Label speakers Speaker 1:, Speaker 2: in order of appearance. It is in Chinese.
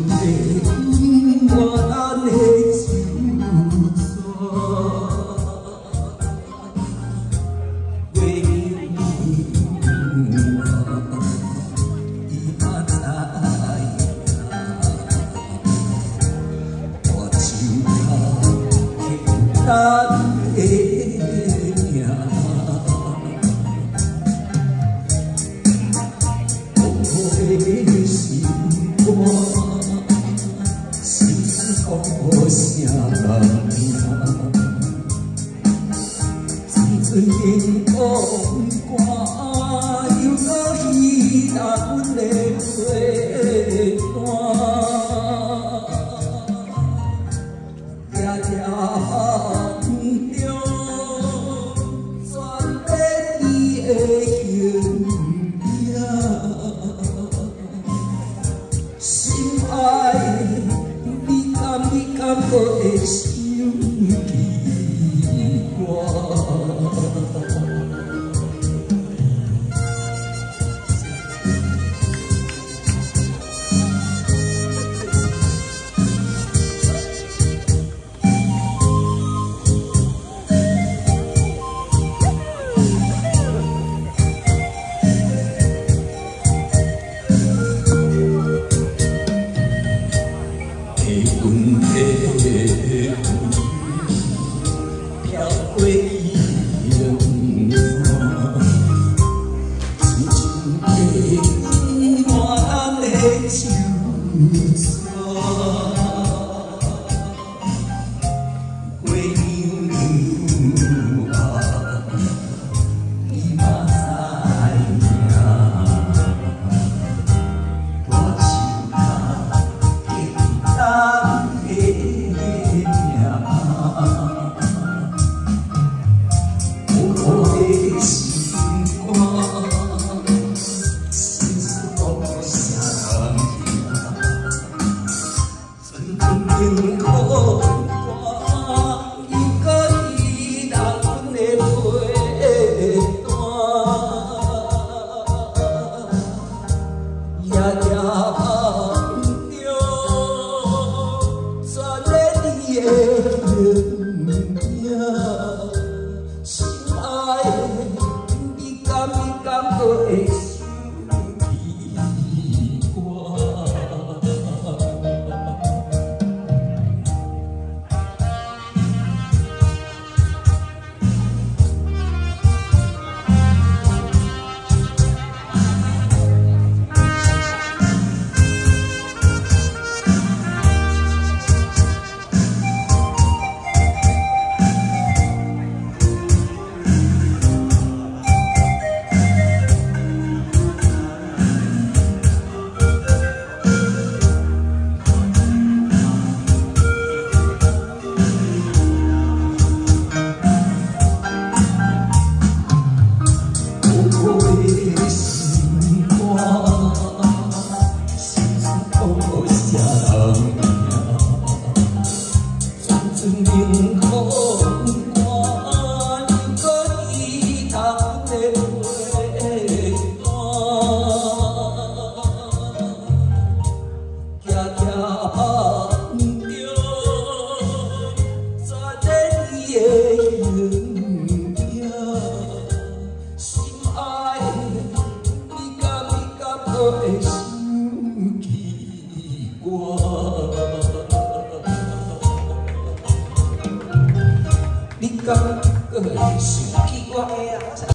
Speaker 1: 的我咱的手纸，月明伊嘛知我手头咱的命。 心肝，心酸讲声命，青春迎风寒，又到彼那阮的陪伴，夜夜梦中，全在伊的形影。 心爱的，你敢会想起我？阮的飘过伊人山，深深地换咱的手纸，月亮啊，伊嘛知影，我手头紧咱。 天空光，又搁伊人阮的陪伴，夜夜梦中，全在你的形影。心爱的，你敢会想起我？ 天空光，又搁伊人的陪伴，夜夜梦中，全在你的形影。心爱的，你敢会想起我？ 你敢会想起我的啊？